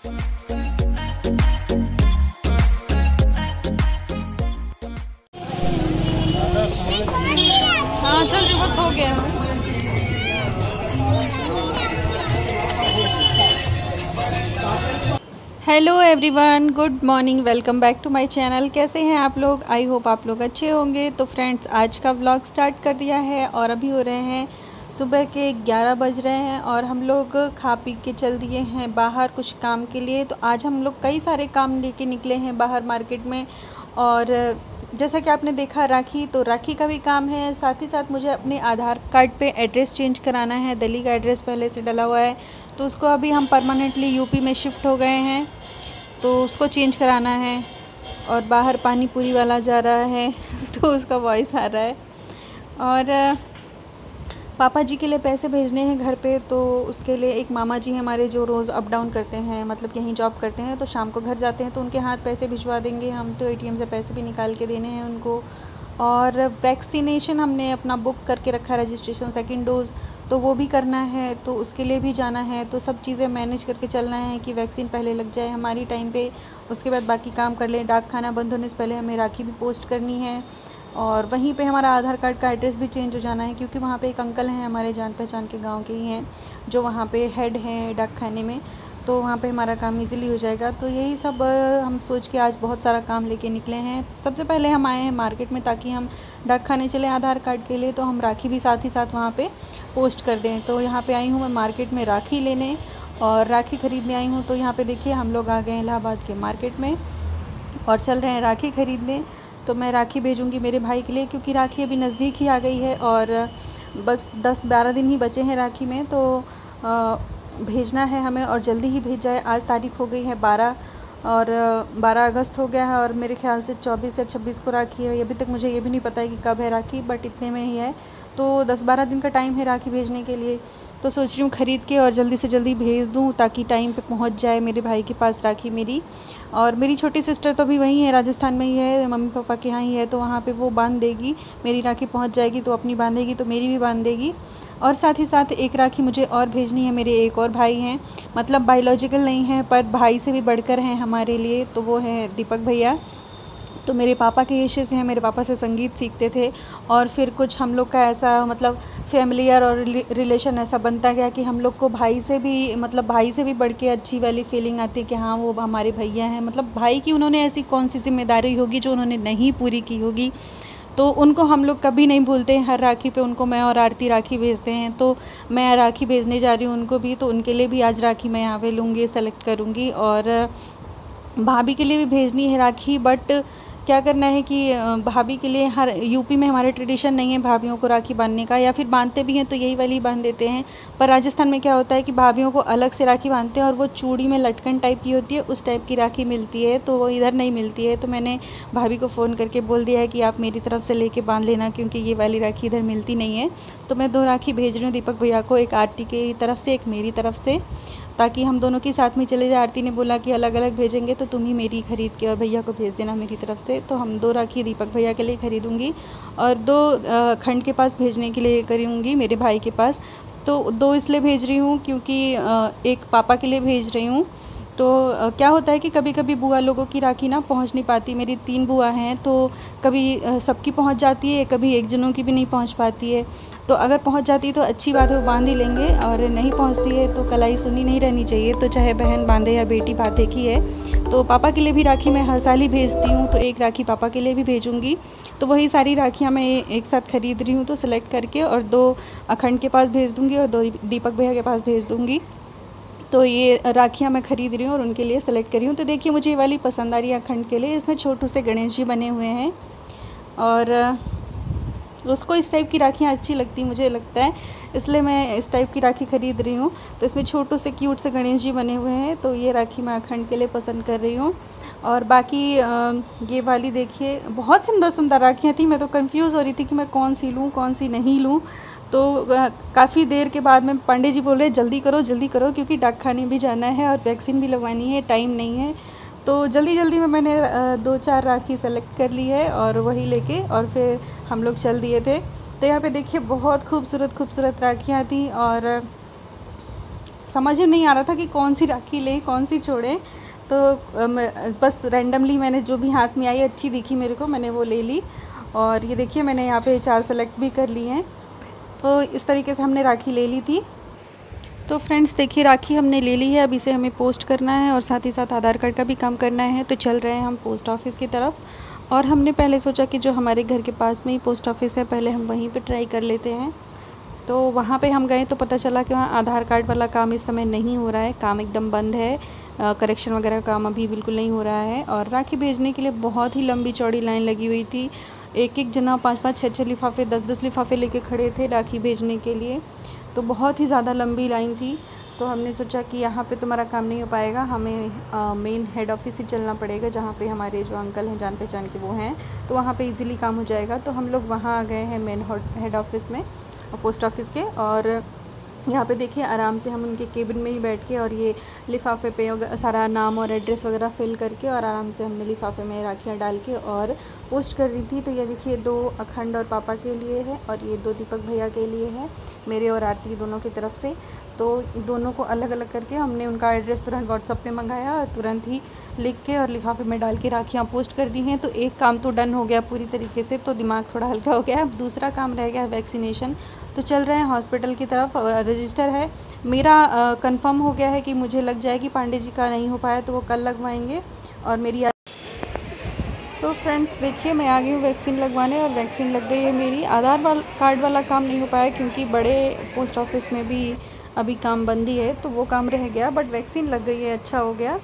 हाँ चल जो बस हो गया। Hello everyone, good morning, welcome back to my channel. कैसे हैं आप लोग? आई होप आप लोग अच्छे होंगे। तो फ्रेंड्स, आज का व्लॉग स्टार्ट कर दिया है और अभी हो रहे हैं सुबह के 11 बज रहे हैं और हम लोग खा पी के चल दिए हैं बाहर कुछ काम के लिए। तो आज हम लोग कई सारे काम लेके निकले हैं बाहर मार्केट में। और जैसा कि आपने देखा राखी, तो राखी का भी काम है, साथ ही साथ मुझे अपने आधार कार्ड पे एड्रेस चेंज कराना है। दिल्ली का एड्रेस पहले से डला हुआ है, तो उसको अभी हम परमानेंटली यूपी में शिफ्ट हो गए हैं, तो उसको चेंज कराना है। और बाहर पानी पूरी वाला जा रहा है तो उसका वॉइस आ रहा है। और पापा जी के लिए पैसे भेजने हैं घर पे, तो उसके लिए एक मामा जी हमारे जो रोज़ अप डाउन करते हैं, मतलब यहीं जॉब करते हैं, तो शाम को घर जाते हैं, तो उनके हाथ पैसे भिजवा देंगे हम। तो एटीएम से पैसे भी निकाल के देने हैं उनको। और वैक्सीनेशन हमने अपना बुक करके रखा है, रजिस्ट्रेशन सेकंड डोज़, तो वो भी करना है, तो उसके लिए भी जाना है। तो सब चीज़ें मैनेज करके चलना है कि वैक्सीन पहले लग जाए हमारी टाइम पे, उसके बाद बाकी काम कर लें। डाक खाना बंद होने से पहले हमें राखी भी पोस्ट करनी है। और वहीं पे हमारा आधार कार्ड का एड्रेस भी चेंज हो जाना है, क्योंकि वहाँ पे एक अंकल हैं हमारे जान पहचान के, गांव के ही हैं, जो वहाँ पे हेड हैं डाक खाने में, तो वहाँ पे हमारा काम इजीली हो जाएगा। तो यही सब हम सोच के आज बहुत सारा काम लेके निकले हैं। सबसे पहले हम आए हैं मार्केट में ताकि हम डाक खाने चले आधार कार्ड के लिए, तो हम राखी भी साथ ही साथ वहाँ पे पोस्ट कर दें। तो यहाँ पे आई हूँ मैं मार्केट में राखी लेने और राखी ख़रीदने आई हूँ। तो यहाँ पे देखिए हम लोग आ गए इलाहाबाद के मार्केट में और चल रहे हैं राखी ख़रीदने। तो मैं राखी भेजूँगी मेरे भाई के लिए, क्योंकि राखी अभी नज़दीक ही आ गई है और बस 10-12 दिन ही बचे हैं राखी में, तो भेजना है हमें और जल्दी ही भेज जाए। आज तारीख हो गई है 12 और 12 अगस्त हो गया है और मेरे ख्याल से 24 या 26 को राखी है। अभी तक मुझे ये भी नहीं पता है कि कब है राखी, बट इतने में ही है, तो 10-12 दिन का टाइम है राखी भेजने के लिए। तो सोच रही हूँ ख़रीद के और जल्दी से जल्दी भेज दूँ ताकि टाइम पे पहुँच जाए मेरे भाई के पास राखी मेरी। और मेरी छोटी सिस्टर तो अभी वहीं है, राजस्थान में ही है, मम्मी पापा के यहाँ ही है, तो वहाँ पे वो बांध देगी। मेरी राखी पहुँच जाएगी तो अपनी बांधेगी, तो मेरी भी बांध देगी। और साथ ही साथ एक राखी मुझे और भेजनी है। मेरे एक और भाई हैं, मतलब बायोलॉजिकल नहीं हैं पर भाई से भी बढ़कर हैं हमारे लिए, तो वो है दीपक भैया। तो मेरे पापा के हिस्से से हैं, मेरे पापा से संगीत सीखते थे और फिर कुछ हम लोग का ऐसा मतलब फैमिलियर और रिलेशन ऐसा बनता गया कि हम लोग को भाई से भी, मतलब भाई से भी बढ़ के अच्छी वाली फीलिंग आती है कि हाँ वो हमारे भैया हैं। मतलब भाई की उन्होंने ऐसी कौन सी जिम्मेदारी होगी जो उन्होंने नहीं पूरी की होगी, तो उनको हम लोग कभी नहीं भूलते हैं। हर राखी पे उनको मैं और आरती राखी भेजते हैं, तो मैं राखी भेजने जा रही हूँ उनको भी, तो उनके लिए भी आज राखी मैं यहाँ पे लूँगी, सेलेक्ट करूँगी। और भाभी के लिए भी भेजनी है राखी, बट क्या करना है कि भाभी के लिए हर यूपी में हमारे ट्रेडिशन नहीं है भाभीयों को राखी बांधने का, या फिर बांधते भी हैं तो यही वाली बांध देते हैं। पर राजस्थान में क्या होता है कि भाभीयों को अलग से राखी बांधते हैं और वो चूड़ी में लटकन टाइप की होती है, उस टाइप की राखी मिलती है, तो वो इधर नहीं मिलती है। तो मैंने भाभी को फ़ोन करके बोल दिया है कि आप मेरी तरफ से लेके बांध लेना, क्योंकि ये वाली राखी इधर मिलती नहीं है। तो मैं 2 राखी भेज रही हूँ दीपक भैया को, एक आरती की तरफ से एक मेरी तरफ से, ताकि हम दोनों की साथ में चले जाए। आरती ने बोला कि अलग अलग भेजेंगे तो तुम ही मेरी ख़रीद के और भैया को भेज देना मेरी तरफ से। तो हम 2 राखी दीपक भैया के लिए ख़रीदूँगी और 2 खंड के पास भेजने के लिए करूँगी, मेरे भाई के पास। तो 2 इसलिए भेज रही हूँ क्योंकि एक पापा के लिए भेज रही हूँ। तो क्या होता है कि कभी कभी बुआ लोगों की राखी ना पहुंच नहीं पाती। मेरी 3 बुआ हैं, तो कभी सबकी पहुंच जाती है, कभी एक जनों की भी नहीं पहुंच पाती है। तो अगर पहुंच जाती है तो अच्छी बात है, वो बांध ही लेंगे, और नहीं पहुंचती है तो कलाई सुनी नहीं रहनी चाहिए। तो चाहे बहन बांधे या बेटी, बात एक ही है। तो पापा के लिए भी राखी मैं हर साल ही भेजती हूँ, तो एक राखी पापा के लिए भी भेजूँगी। तो वही सारी राखियाँ मैं एक साथ ख़रीद रही हूँ, तो सेलेक्ट करके और 2 अखंड के पास भेज दूँगी और 2 दीपक भैया के पास भेज दूँगी। तो ये राखियाँ मैं ख़रीद रही हूँ और उनके लिए सेलेक्ट करी हूँ। तो देखिए मुझे ये वाली पसंद आ रही है अखंड के लिए, इसमें छोटू से गणेश जी बने हुए हैं और उसको इस टाइप की राखियाँ अच्छी लगती मुझे लगता है, इसलिए मैं इस टाइप की राखी ख़रीद रही हूँ। तो इसमें छोटू से क्यूट से गणेश जी बने हुए हैं, तो ये राखी मैं अखंड के लिए पसंद कर रही हूँ। और बाकी ये वाली देखिए बहुत सुंदर सुंदर राखियाँ थी, मैं तो कंफ्यूज हो रही थी कि मैं कौन सी लूँ कौन सी नहीं लूँ। तो काफ़ी देर के बाद में पंडित जी बोल रहे जल्दी करो क्योंकि डाक खाने भी जाना है और वैक्सीन भी लगवानी है, टाइम नहीं है। तो जल्दी जल्दी में मैंने 2-4 राखी सेलेक्ट कर ली है और वही लेके और फिर हम लोग चल दिए थे। तो यहाँ पे देखिए बहुत खूबसूरत खूबसूरत राखियाँ थी और समझ ही नहीं आ रहा था कि कौन सी राखी लें कौन सी छोड़ें। तो बस रैंडमली मैंने जो भी हाथ में आई अच्छी दिखी मेरे को, मैंने वो ले ली। और ये देखिए मैंने यहाँ पे 4 सेलेक्ट भी कर लिए हैं। तो इस तरीके से हमने राखी ले ली थी। तो फ्रेंड्स देखिए राखी हमने ले ली है, अब इसे हमें पोस्ट करना है और साथ ही साथ आधार कार्ड का भी काम करना है। तो चल रहे हैं हम पोस्ट ऑफिस की तरफ। और हमने पहले सोचा कि जो हमारे घर के पास में ही पोस्ट ऑफिस है पहले हम वहीं पे ट्राई कर लेते हैं। तो वहाँ पे हम गए तो पता चला कि वहाँ आधार कार्ड वाला काम इस समय नहीं हो रहा है, काम एकदम बंद है। करेक्शन वगैरह का काम अभी बिल्कुल नहीं हो रहा है। और राखी भेजने के लिए बहुत ही लंबी चौड़ी लाइन लगी हुई थी। एक जना 5-5 6-6 लिफाफे 10-10 लिफाफे लेके खड़े थे राखी भेजने के लिए। तो बहुत ही ज़्यादा लंबी लाइन थी। तो हमने सोचा कि यहाँ पे तुम्हारा काम नहीं हो पाएगा, हमें मेन हेड ऑफिस ही चलना पड़ेगा जहाँ पे हमारे जो अंकल हैं जान पहचान के वो हैं, तो वहाँ पे इजीली काम हो जाएगा। तो हम लोग वहाँ आ गए हैं मेन हेड ऑफिस में पोस्ट ऑफिस के। और यहाँ पे देखिए आराम से हम उनके केबिन में ही बैठ के और ये लिफाफे पे सारा नाम और एड्रेस वगैरह फिल करके और आराम से हमने लिफाफे में राखियाँ डाल के और पोस्ट कर दी थी। तो ये देखिए 2 अखंड और पापा के लिए है और ये 2 दीपक भैया के लिए है, मेरे और आरती दोनों की तरफ से। तो दोनों को अलग अलग करके हमने उनका एड्रेस तुरंत व्हाट्सअप पे मंगाया और तुरंत ही लिख के और लिफाफे में डाल के राखियाँ पोस्ट कर दी हैं। तो एक काम तो डन हो गया पूरी तरीके से, तो दिमाग थोड़ा हल्का हो गया। अब दूसरा काम रह गया वैक्सीनेशन। तो चल रहे हैं हॉस्पिटल की तरफ। रजिस्टर है मेरा कंफर्म हो गया है कि मुझे लग जाएगी, पांडे जी का नहीं हो पाया तो वो कल लगवाएंगे। और मेरी तो फ्रेंड्स देखिए मैं आ गई हूँ वैक्सीन लगवाने और वैक्सीन लग गई है मेरी। आधार कार्ड वाला काम नहीं हो पाया क्योंकि बड़े पोस्ट ऑफिस में भी अभी काम बंदी है, तो वो काम रह गया, बट वैक्सीन लग गई है, अच्छा हो गया।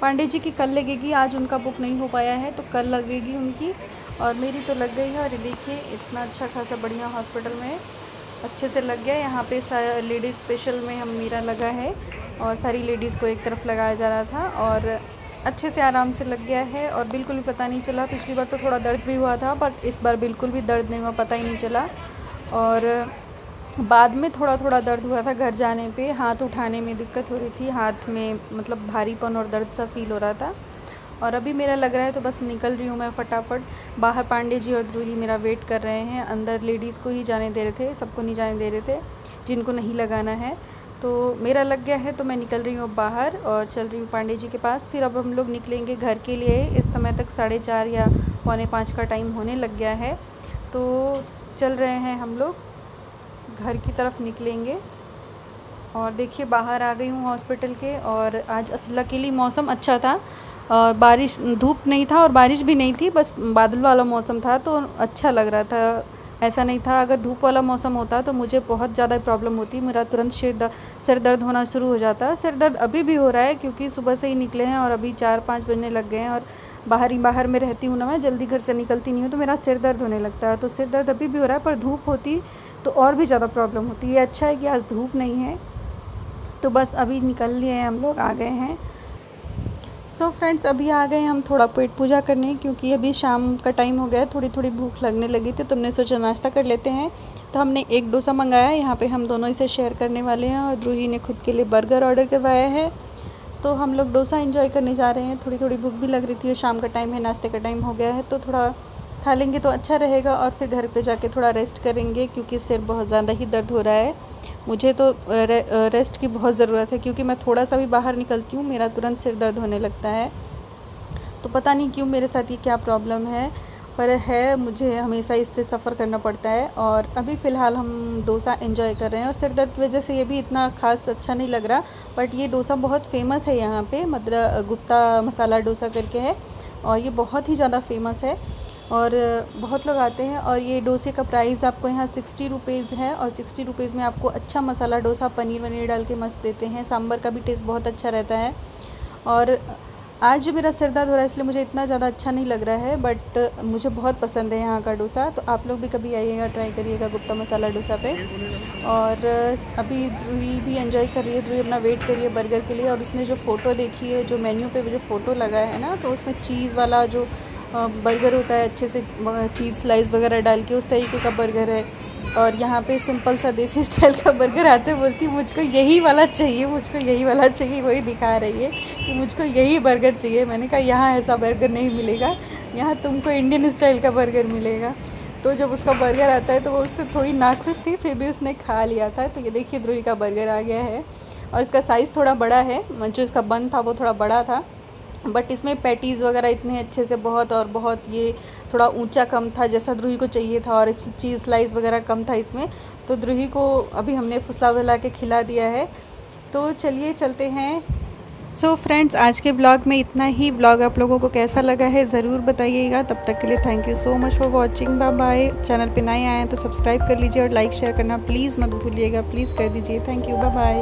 पांडे जी की कल लगेगी, आज उनका बुक नहीं हो पाया है तो कल लगेगी उनकी, और मेरी तो लग गई है। और ये देखिए इतना अच्छा खासा बढ़िया हॉस्पिटल में अच्छे से लग गया। यहाँ पे लेडीज़ स्पेशल में हम मेरा लगा है और सारी लेडीज़ को एक तरफ लगाया जा रहा था और अच्छे से आराम से लग गया है और बिल्कुल भी पता नहीं चला। पिछली बार तो थोड़ा दर्द भी हुआ था बट इस बार बिल्कुल भी दर्द नहीं हुआ, पता ही नहीं चला। और बाद में थोड़ा थोड़ा दर्द हुआ था घर जाने पे, हाथ उठाने में दिक्कत हो रही थी, हाथ में मतलब भारीपन और दर्द सा फील हो रहा था। और अभी मेरा लग रहा है तो बस निकल रही हूँ मैं फटाफट। बाहर पांडे जी और ध्रुवी मेरा वेट कर रहे हैं, अंदर लेडीज़ को ही जाने दे रहे थे, सबको नहीं जाने दे रहे थे जिनको नहीं लगाना है। तो मेरा लग गया है तो मैं निकल रही हूँ बाहर और चल रही हूँ पांडे जी के पास। फिर अब हम लोग निकलेंगे घर के लिए। इस समय तक 4:30 या 4:45 का टाइम होने लग गया है। तो चल रहे हैं हम लोग घर की तरफ निकलेंगे। और देखिए बाहर आ गई हूँ हॉस्पिटल के। और आज लकीली मौसम अच्छा था, बारिश धूप नहीं था और बारिश भी नहीं थी, बस बादल वाला मौसम था तो अच्छा लग रहा था। ऐसा नहीं था, अगर धूप वाला मौसम होता तो मुझे बहुत ज़्यादा प्रॉब्लम होती, मेरा तुरंत सिर दर्द होना शुरू हो जाता। सिर दर्द अभी भी हो रहा है क्योंकि सुबह से ही निकले हैं और अभी 4-5 बजने लग गए हैं और बाहर में रहती हूँ ना, मैं जल्दी घर से निकलती नहीं हूँ तो मेरा सिर दर्द होने लगता है। तो सिर दर्द अभी भी हो रहा है, पर धूप होती तो और भी ज़्यादा प्रॉब्लम होती। ये अच्छा है कि आज धूप नहीं है। तो बस अभी निकल लिए हैं हम लोग, आ गए हैं। सो फ्रेंड्स अभी आ गए हम थोड़ा पेट पूजा करने क्योंकि अभी शाम का टाइम हो गया, थोड़ी थोड़ी भूख लगने लगी थी तो हमने सोचा नाश्ता कर लेते हैं। तो हमने एक डोसा मंगाया, यहाँ पे हम दोनों इसे शेयर करने वाले हैं। और ध्रुवी ने खुद के लिए बर्गर ऑर्डर करवाया है। तो हम लोग डोसा एंजॉय करने जा रहे हैं। थोड़ी थोड़ी भूख भी लग रही थी, शाम का टाइम है, नाश्ते का टाइम हो गया है, तो थोड़ा खा लेंगे तो अच्छा रहेगा। और फिर घर पे जाके थोड़ा रेस्ट करेंगे क्योंकि सिर बहुत ज़्यादा ही दर्द हो रहा है। मुझे तो रेस्ट की बहुत ज़रूरत है क्योंकि मैं थोड़ा सा भी बाहर निकलती हूँ मेरा तुरंत सिर दर्द होने लगता है। तो पता नहीं क्यों मेरे साथ ये क्या प्रॉब्लम है, पर है, मुझे हमेशा इससे सफ़र करना पड़ता है। और अभी फ़िलहाल हम डोसा एंजॉय कर रहे हैं और सिर दर्द की वजह से ये भी इतना खास अच्छा नहीं लग रहा। बट ये डोसा बहुत फेमस है यहाँ पे, मतलब गुप्ता मसाला डोसा करके है और ये बहुत ही ज़्यादा फेमस है और बहुत लोग आते हैं। और ये डोसे का प्राइस आपको यहाँ 60 रुपीज़ है और 60 रुपीज़ में आपको अच्छा मसाला डोसा पनीर वनीर डाल के मस्त देते हैं। सांभर का भी टेस्ट बहुत अच्छा रहता है। और आज मेरा सिर दर्द हो रहा है इसलिए मुझे इतना ज़्यादा अच्छा नहीं लग रहा है, बट मुझे बहुत पसंद है यहाँ का डोसा। तो आप लोग भी कभी आइएगा, ट्राई करिएगा गुप्ता मसाला डोसा पे। और अभी ध्रुवी भी एंजॉय कर रही है, ध्रुवी अपना वेट कर रही है बर्गर के लिए। और उसने जो फ़ोटो देखी है, जो मेन्यू पे जो फ़ोटो लगा है ना, तो उसमें चीज़ वाला जो बर्गर होता है, अच्छे से चीज़ स्लाइस वगैरह डाल के, उस तरीके का बर्गर है। और यहाँ पे सिंपल सा देसी स्टाइल का बर्गर आते बोलती मुझको यही वाला चाहिए, मुझको यही वाला चाहिए, वही दिखा रही है कि मुझको यही बर्गर चाहिए। मैंने कहा यहाँ ऐसा बर्गर नहीं मिलेगा, यहाँ तुमको इंडियन स्टाइल का बर्गर मिलेगा। तो जब उसका बर्गर आता है तो वो उससे थोड़ी नाखुश थी, फिर भी उसने खा लिया था। तो ये देखिए ध्रुवी का बर्गर आ गया है और इसका साइज़ थोड़ा बड़ा है, जो इसका बन था वो थोड़ा बड़ा था, बट इसमें पैटीज़ वगैरह इतने अच्छे से बहुत, और बहुत ये थोड़ा ऊंचा कम था जैसा द्रुही को चाहिए था, और इस चीज़ स्लाइस वगैरह कम था इसमें, तो द्रुही को अभी हमने फुसला वला के खिला दिया है। तो चलिए चलते हैं। सो फ्रेंड्स, आज के व्लॉग में इतना ही। व्लॉग आप लोगों को कैसा लगा है ज़रूर बताइएगा। तब तक के लिए thank you so much for watching. Bye bye. Channel पे नए आए हैं तो सब्सक्राइब कर लीजिए और लाइक शेयर करना प्लीज़ मत भूलिएगा, प्लीज़ कर दीजिए। Thank you, bye bye.